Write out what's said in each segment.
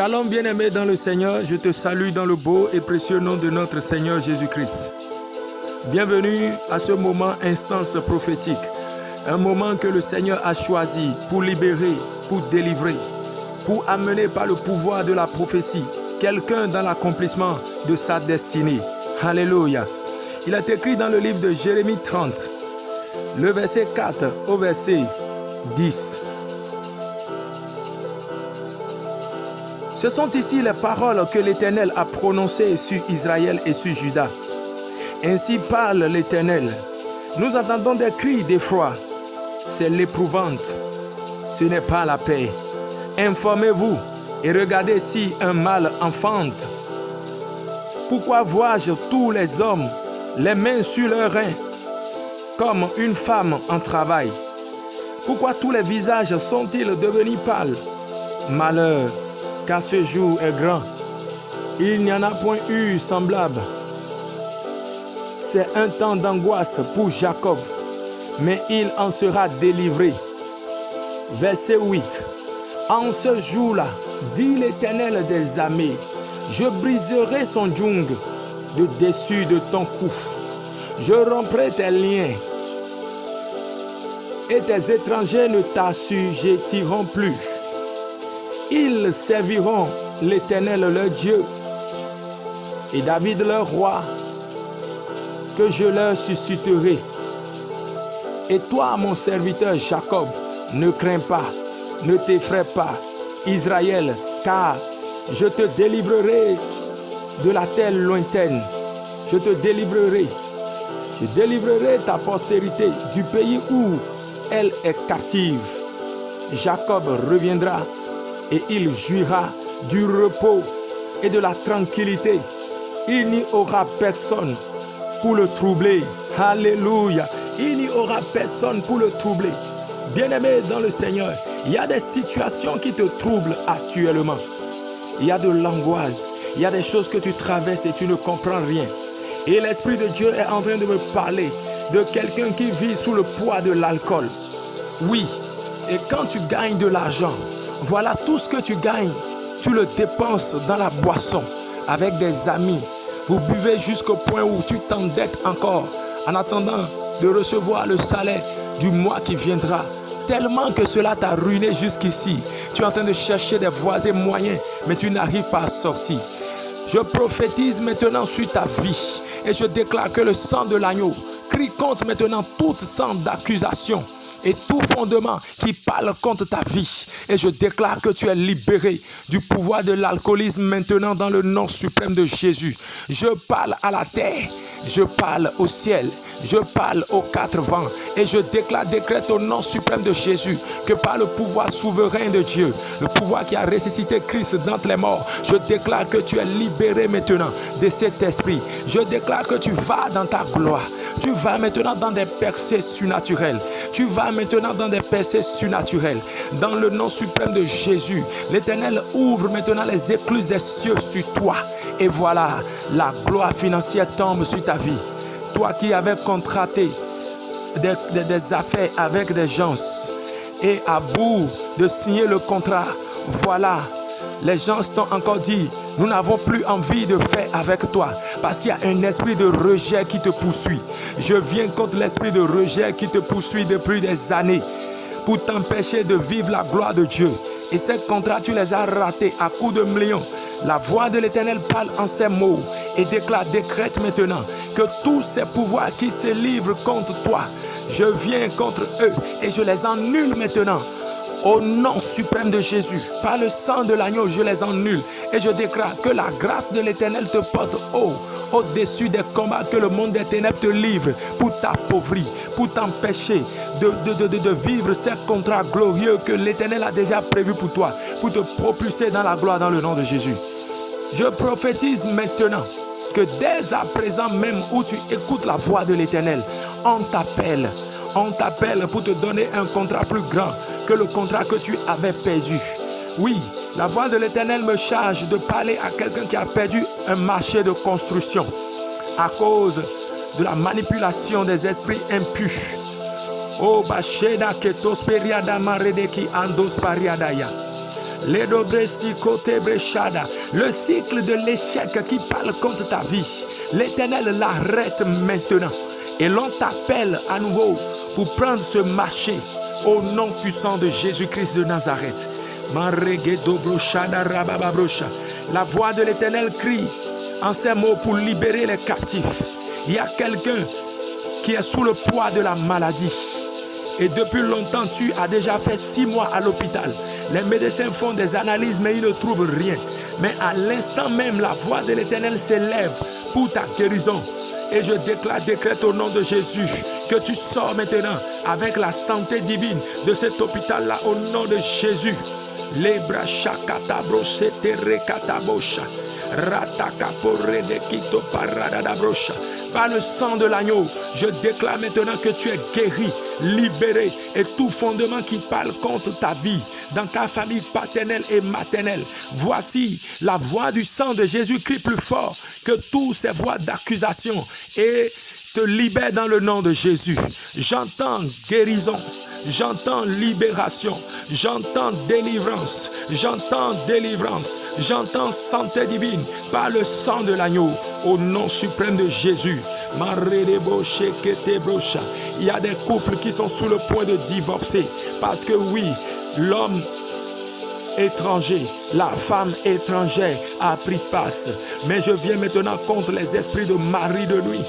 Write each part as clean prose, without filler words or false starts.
Shalom bien-aimé dans le Seigneur, je te salue dans le beau et précieux nom de notre Seigneur Jésus-Christ. Bienvenue à ce moment instance prophétique, un moment que le Seigneur a choisi pour libérer, pour délivrer, pour amener par le pouvoir de la prophétie quelqu'un dans l'accomplissement de sa destinée. Alléluia. Il est écrit dans le livre de Jérémie 30, le verset 4 au verset 10. Ce sont ici les paroles que l'Éternel a prononcées sur Israël et sur Juda. Ainsi parle l'Éternel. Nous entendons des cris d'effroi. C'est l'épouvante. Ce n'est pas la paix. Informez-vous et regardez si un mal enfante. Pourquoi vois-je tous les hommes les mains sur leurs reins comme une femme en travail? Pourquoi tous les visages sont-ils devenus pâles? Malheur, car ce jour est grand. Il n'y en a point eu semblable. C'est un temps d'angoisse pour Jacob, mais il en sera délivré. Verset 8. En ce jour-là, dit l'Éternel des armées, je briserai son djung de dessus de ton cou. Je romprai tes liens et tes étrangers ne t'assujettiront plus. Ils serviront l'Éternel leur Dieu et David leur roi que je leur susciterai. Et toi, mon serviteur Jacob, ne crains pas, ne t'effraie pas, Israël, car je te délivrerai de la terre lointaine. Je te délivrerai. Je délivrerai ta postérité du pays où elle est captive. Jacob reviendra et il jouira du repos et de la tranquillité. Il n'y aura personne pour le troubler. Alléluia. Il n'y aura personne pour le troubler. Bien-aimé dans le Seigneur, il y a des situations qui te troublent actuellement. Il y a de l'angoisse. Il y a des choses que tu traverses et tu ne comprends rien. Et l'Esprit de Dieu est en train de me parler de quelqu'un qui vit sous le poids de l'alcool. Oui, et quand tu gagnes de l'argent, voilà, tout ce que tu gagnes, tu le dépenses dans la boisson avec des amis. Vous buvez jusqu'au point où tu t'endettes encore en attendant de recevoir le salaire du mois qui viendra. Tellement que cela t'a ruiné jusqu'ici. Tu es en train de chercher des voies et moyens, mais tu n'arrives pas à sortir. Je prophétise maintenant sur ta vie et je déclare que le sang de l'agneau crie contre maintenant toute sang d'accusation et tout fondement qui parle contre ta vie. Et je déclare que tu es libéré du pouvoir de l'alcoolisme maintenant dans le nom suprême de Jésus. Je parle à la terre, je parle au ciel, je parle aux quatre vents et je décrète au nom suprême de Jésus que par le pouvoir souverain de Dieu, le pouvoir qui a ressuscité Christ d'entre les morts, je déclare que tu es libéré maintenant de cet esprit. Je déclare que tu vas dans ta gloire. Tu vas maintenant dans des percées surnaturelles. Tu vas maintenant dans des percées surnaturelles. Dans le nom suprême de Jésus, l'Éternel ouvre maintenant les écluses des cieux sur toi. Et voilà, la gloire financière tombe sur ta vie. Toi qui avais contracté des affaires avec des gens et à bout de signer le contrat, voilà, les gens t'ont encore dit, nous n'avons plus envie de faire avec toi parce qu'il y a un esprit de rejet qui te poursuit. Je viens contre l'esprit de rejet qui te poursuit depuis des années pour t'empêcher de vivre la gloire de Dieu. Et ces contrats, tu les as ratés à coups de millions. La voix de l'Éternel parle en ces mots et décrète maintenant que tous ces pouvoirs qui se livrent contre toi, je viens contre eux et je les annule maintenant. Au nom suprême de Jésus, par le sang de l'agneau, je les annule et je déclare que la grâce de l'Éternel te porte au-dessus des combats que le monde des ténèbres te livre pour t'appauvrir, pour t'empêcher de vivre ces contrats glorieux que l'Éternel a déjà prévus pour toi, pour te propulser dans la gloire dans le nom de Jésus. Je prophétise maintenant que dès à présent même où tu écoutes la voix de l'Éternel, on t'appelle pour te donner un contrat plus grand que le contrat que tu avais perdu. Oui, la voix de l'Éternel me charge de parler à quelqu'un qui a perdu un marché de construction à cause de la manipulation des esprits impurs. Oh, Bacheda Ketos Periada Maredeki Andos Pariadaya. Le cycle de l'échec qui parle contre ta vie, l'Éternel l'arrête maintenant. Et l'on t'appelle à nouveau pour prendre ce marché au nom puissant de Jésus-Christ de Nazareth. La voix de l'Éternel crie en ces mots pour libérer les captifs. Il y a quelqu'un qui est sous le poids de la maladie. Et depuis longtemps, tu as déjà fait 6 mois à l'hôpital. Les médecins font des analyses, mais ils ne trouvent rien. Mais à l'instant même, la voix de l'Éternel s'élève pour ta guérison. Et je décrète au nom de Jésus que tu sors maintenant avec la santé divine de cet hôpital-là au nom de Jésus. Par le sang de l'agneau, je déclare maintenant que tu es guéri, libéré, et tout fondement qui parle contre ta vie, dans ta famille paternelle et maternelle. Voici la voix du sang de Jésus-Christ plus fort que toutes ces voix d'accusation, et te libère dans le nom de Jésus. J'entends guérison, j'entends libération, j'entends délivrance, j'entends santé divine par le sang de l'agneau au nom suprême de Jésus. Il y a des couples qui sont sous le point de divorcer parce que oui, l'homme étranger, la femme étrangère a pris place. Mais je viens maintenant contre les esprits de mari de nuit,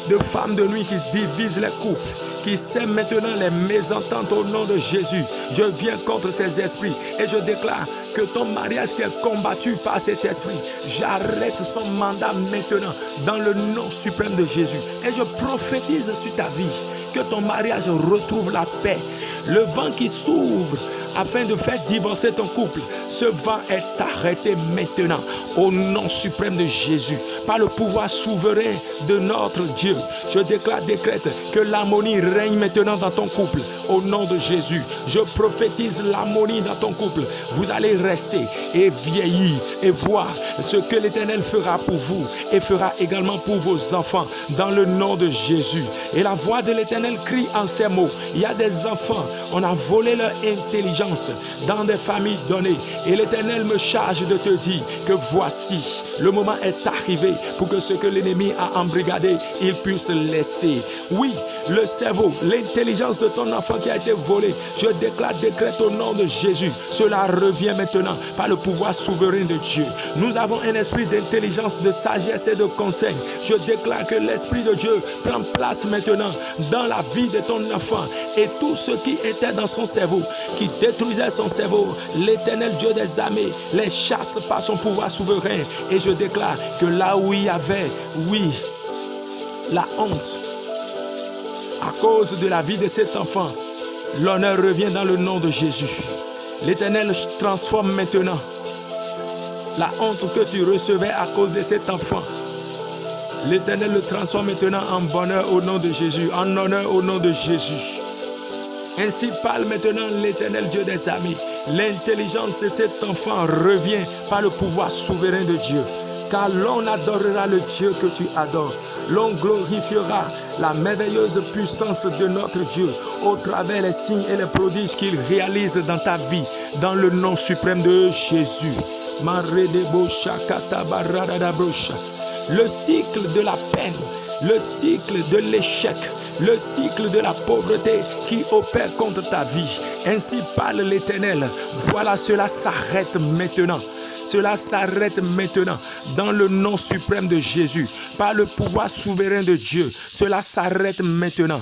de femmes de nuit qui divisent les couples, qui sèment maintenant les mésententes au nom de Jésus. Je viens contre ces esprits et je déclare que ton mariage qui est combattu par cet esprit, j'arrête son mandat maintenant dans le nom suprême de Jésus. Et je prophétise sur ta vie que ton mariage retrouve la paix. Le vent qui s'ouvre afin de faire divorcer ton couple, ce vent est arrêté maintenant au nom suprême de Jésus. Par le pouvoir souverain de notre Dieu, je décrète que l'harmonie règne maintenant dans ton couple au nom de Jésus. Je prophétise l'harmonie dans ton couple. Vous allez rester et vieillir et voir ce que l'Éternel fera pour vous et fera également pour vos enfants dans le nom de Jésus. Et la voix de l'Éternel crie en ces mots. Il y a des enfants, on a volé leur intelligence dans des familles données. Et l'Éternel me charge de te dire que voici, le moment est arrivé pour que ce que l'ennemi a embrigadé, il puisse laisser. Oui, le cerveau, l'intelligence de ton enfant qui a été volée, je décrète au nom de Jésus. Cela revient maintenant par le pouvoir souverain de Dieu. Nous avons un esprit d'intelligence, de sagesse et de conseil. Je déclare que l'Esprit de Dieu prend place maintenant dans la vie de ton enfant. Et tout ce qui était dans son cerveau, qui détruisait son cerveau, l'Éternel Dieu des armées les chasse par son pouvoir souverain. Et je déclare que là où il y avait, oui, la honte, à cause de la vie de cet enfant, l'honneur revient dans le nom de Jésus. L'Éternel transforme maintenant la honte que tu recevais à cause de cet enfant. L'Éternel le transforme maintenant en bonheur au nom de Jésus, en honneur au nom de Jésus. Ainsi parle maintenant l'Éternel Dieu des armées. L'intelligence de cet enfant revient par le pouvoir souverain de Dieu. Car l'on adorera le Dieu que tu adores. L'on glorifiera la merveilleuse puissance de notre Dieu au travers des signes et les prodiges qu'il réalise dans ta vie, dans le nom suprême de Jésus. Le cycle de la peine, le cycle de l'échec, le cycle de la pauvreté qui opère contre ta vie. Ainsi parle l'Éternel. Voilà, cela s'arrête maintenant. Cela s'arrête maintenant dans le nom suprême de Jésus. Par le pouvoir souverain de Dieu, cela s'arrête maintenant.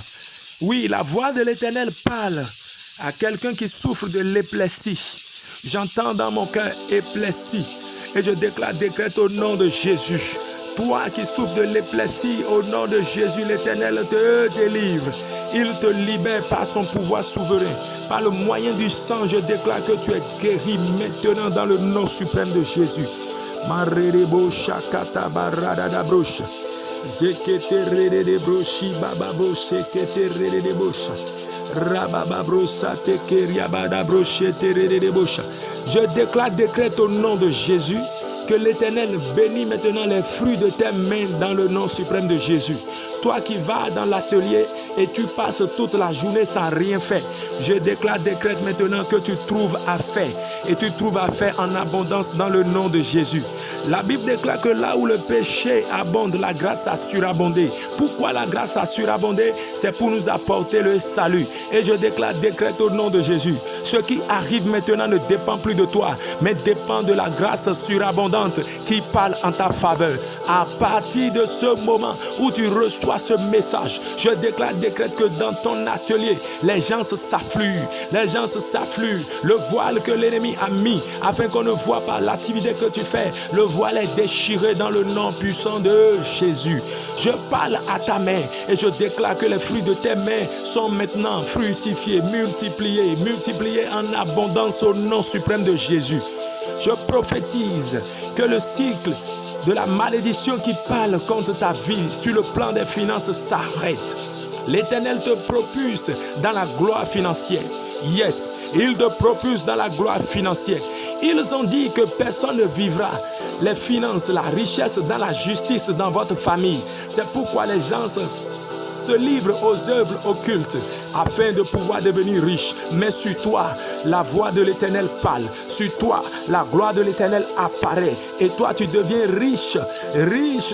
Oui, la voix de l'Éternel parle à quelqu'un qui souffre de l'épilepsie. J'entends dans mon cœur épilepsie et je décrète au nom de Jésus. Toi qui souffres de l'épilepsie, au nom de Jésus, l'Éternel te délivre. Il te libère par son pouvoir souverain. Par le moyen du sang, je déclare que tu es guéri maintenant dans le nom suprême de Jésus. Je décrète au nom de Jésus que l'Éternel bénit maintenant les fruits de tes mains dans le nom suprême de Jésus. Toi qui vas dans l'atelier et tu passes toute la journée sans rien faire, je décrète maintenant que tu trouves à faire et tu trouves à faire en abondance dans le nom de Jésus. La Bible déclare que là où le péché abonde, la grâce a surabondé. Pourquoi la grâce a surabondé? C'est pour nous apporter le salut. Et je décrète au nom de Jésus. Ce qui arrive maintenant ne dépend plus de toi, mais dépend de la grâce surabondante qui parle en ta faveur. À partir de ce moment où tu reçois ce message, je décrète que dans ton atelier, les gens s'affluent. Les gens s'affluent. Le voile que l'ennemi a mis afin qu'on ne voit pas l'activité que tu fais, le voile est déchiré dans le nom puissant de Jésus. Je parle à ta main et je déclare que les fruits de tes mains sont maintenant fructifiés, multipliés en abondance au nom suprême de Jésus. Je prophétise que le cycle de la malédiction qui parle contre ta vie sur le plan des finances s'arrête. L'Éternel te propulse dans la gloire financière. Yes, il te propulse dans la gloire financière. Ils ont dit que personne ne vivra les finances, la richesse dans la justice dans votre famille. C'est pourquoi les gens se livrent aux œuvres occultes afin de pouvoir devenir riches. Mais sur toi, la voix de l'Éternel parle. Sur toi, la gloire de l'Éternel apparaît. Et toi, tu deviens riche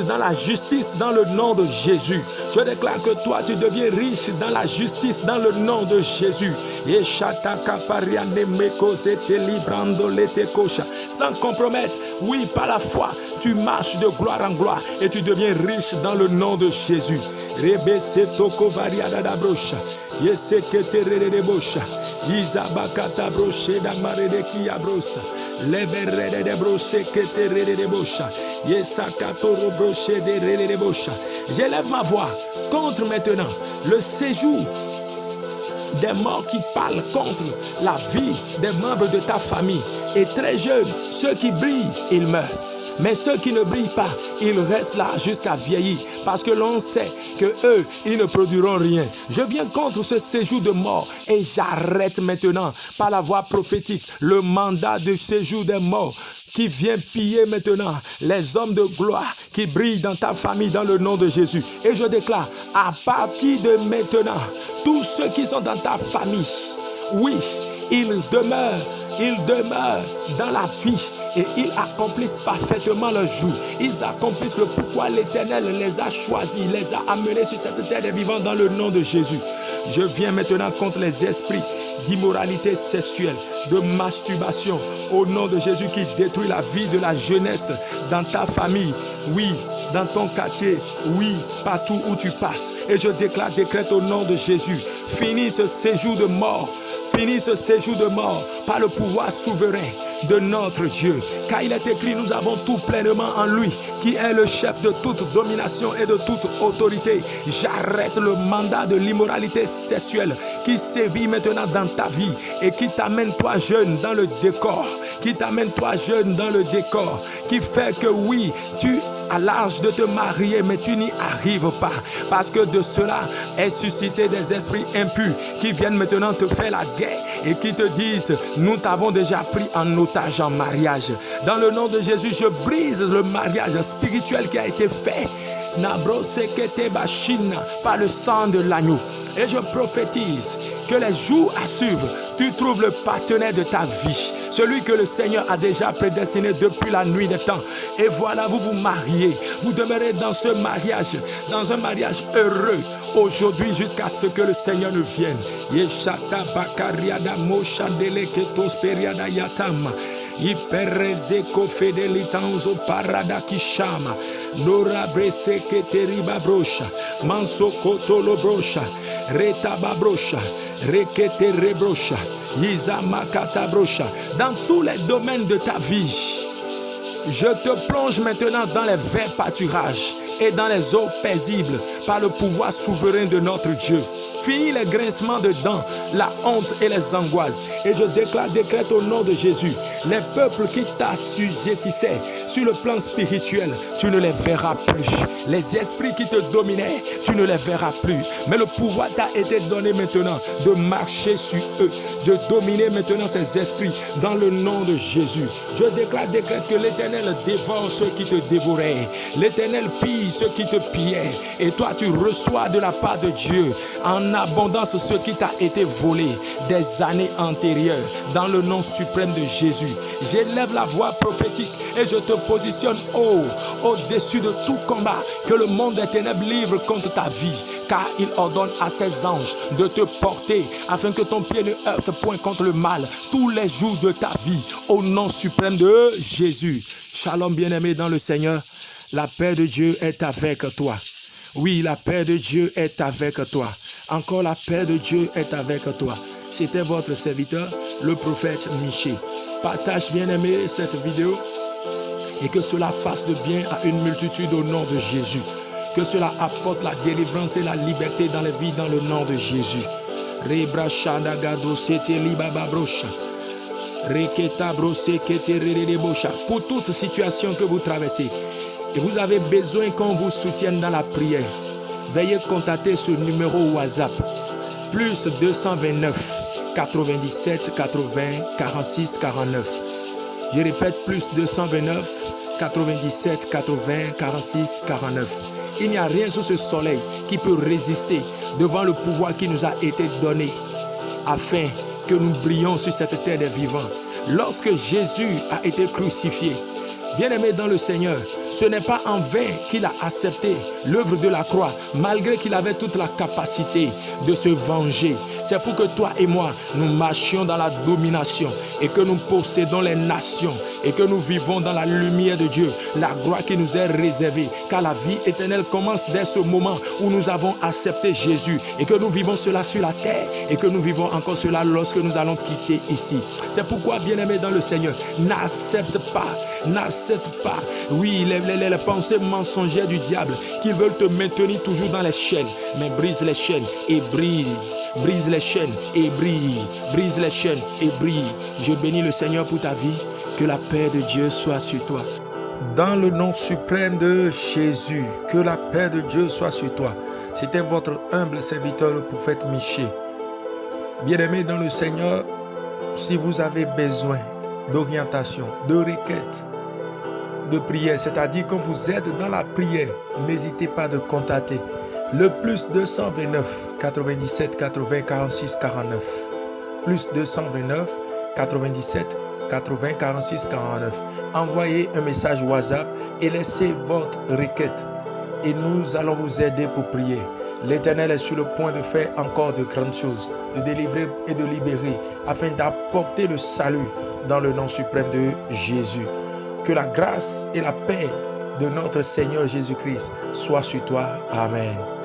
dans la justice dans le nom de Jésus. Je déclare que toi, tu deviens riche dans la justice dans le nom de Jésus. Et sans compromettre, oui, par la foi, tu marches de gloire en gloire et tu deviens riche dans le nom de Jésus. J'élève ma voix contre maintenant le séjour des morts qui parlent contre la vie des membres de ta famille. Et très jeunes, ceux qui brillent, ils meurent. Mais ceux qui ne brillent pas, ils restent là jusqu'à vieillir. Parce que l'on sait que eux, ils ne produiront rien. Je viens contre ce séjour de mort et j'arrête maintenant par la voix prophétique le mandat de séjour des morts qui vient piller maintenant les hommes de gloire qui brillent dans ta famille dans le nom de Jésus. Et je déclare, à partir de maintenant, tous ceux qui sont dans ta famille, oui, ils demeurent dans la vie et ils accomplissent parfaitement leur jour. Ils accomplissent le pourquoi l'Éternel les a choisis, les a amenés sur cette terre des vivants dans le nom de Jésus. Je viens maintenant contre les esprits d'immoralité sexuelle, de masturbation, au nom de Jésus qui détruit la vie de la jeunesse dans ta famille, oui, dans ton quartier, oui, partout où tu passes. Et je décrète au nom de Jésus, finis ce séjour de mort. Finis ce séjour de mort par le pouvoir souverain de notre Dieu. Car il est écrit, nous avons tout pleinement en lui, qui est le chef de toute domination et de toute autorité. J'arrête le mandat de l'immoralité sexuelle qui sévit maintenant dans ta vie et qui t'amène toi jeune dans le décor. Qui fait que oui, tu as l'âge de te marier, mais tu n'y arrives pas. Parce que de cela est suscité des esprits impurs qui viennent maintenant te faire la guerre et qui te disent, nous t'avons déjà pris en otage en mariage. Dans le nom de Jésus, je brise le mariage spirituel qui a été fait par le sang de l'agneau. Et je prophétise que les jours à suivre, tu trouves le partenaire de ta vie, celui que le Seigneur a déjà prédestiné depuis la nuit des temps. Et voilà, vous vous mariez, vous demeurez dans ce mariage, dans un mariage heureux, aujourd'hui jusqu'à ce que le Seigneur ne vienne. Dans tous les domaines de ta vie, je te plonge maintenant dans les verts pâturages et dans les eaux paisibles par le pouvoir souverain de notre Dieu. Finis les grincements de dents, la honte et les angoisses. Et je décrète au nom de Jésus, les peuples qui t'assujettissaient sur le plan spirituel, tu ne les verras plus. Les esprits qui te dominaient, tu ne les verras plus. Mais le pouvoir t'a été donné maintenant de marcher sur eux, de dominer maintenant ces esprits dans le nom de Jésus. Je décrète que l'Éternel dévore ceux qui te dévoraient. L'Éternel pille ceux qui te pillaient. Et toi, tu reçois de la part de Dieu en abondance ce qui t'a été volé des années antérieures. Dans le nom suprême de Jésus, j'élève la voix prophétique et je te positionne au-dessus de tout combat que le monde des ténèbres livre contre ta vie, car il ordonne à ses anges de te porter afin que ton pied ne heurte point contre le mal tous les jours de ta vie, au nom suprême de Jésus. Shalom, bien-aimé dans le Seigneur, la paix de Dieu est avec toi. Oui, la paix de Dieu est avec toi. Encore la paix de Dieu est avec toi. C'était votre serviteur, le prophète Miché. Partage, bien-aimé, cette vidéo et que cela fasse de bien à une multitude au nom de Jésus. Que cela apporte la délivrance et la liberté dans les vies dans le nom de Jésus. Pour toute situation que vous traversez, et vous avez besoin qu'on vous soutienne dans la prière, veuillez contacter ce numéro WhatsApp plus 229 97 80 46 49. Je répète, plus 229 97 80 46 49. Il n'y a rien sur ce soleil qui peut résister devant le pouvoir qui nous a été donné afin que nous brillions sur cette terre des vivants. Lorsque Jésus a été crucifié, bien-aimé dans le Seigneur, ce n'est pas en vain qu'il a accepté l'œuvre de la croix, malgré qu'il avait toute la capacité de se venger. C'est pour que toi et moi, nous marchions dans la domination et que nous possédons les nations et que nous vivons dans la lumière de Dieu, la gloire qui nous est réservée. Car la vie éternelle commence dès ce moment où nous avons accepté Jésus et que nous vivons cela sur la terre et que nous vivons encore cela lorsque nous allons quitter ici. C'est pourquoi, bien-aimé dans le Seigneur, n'accepte pas, oui, les pensées mensongères du diable qui veulent te maintenir toujours dans les chaînes. Mais brise les chaînes et brille. Brise les chaînes et brille. Brise les chaînes et brille. Je bénis le Seigneur pour ta vie. Que la paix de Dieu soit sur toi. Dans le nom suprême de Jésus, que la paix de Dieu soit sur toi. C'était votre humble serviteur, le prophète Miché. Bien-aimé dans le Seigneur, si vous avez besoin d'orientation, de requête, de prière, c'est-à-dire quand vous êtes dans la prière, n'hésitez pas de contacter le plus 229 97 80 46 49. Plus 229 97 80 46 49. Envoyez un message WhatsApp et laissez votre requête et nous allons vous aider pour prier. L'Éternel est sur le point de faire encore de grandes choses, de délivrer et de libérer afin d'apporter le salut dans le nom suprême de Jésus. Que la grâce et la paix de notre Seigneur Jésus-Christ soient sur toi. Amen.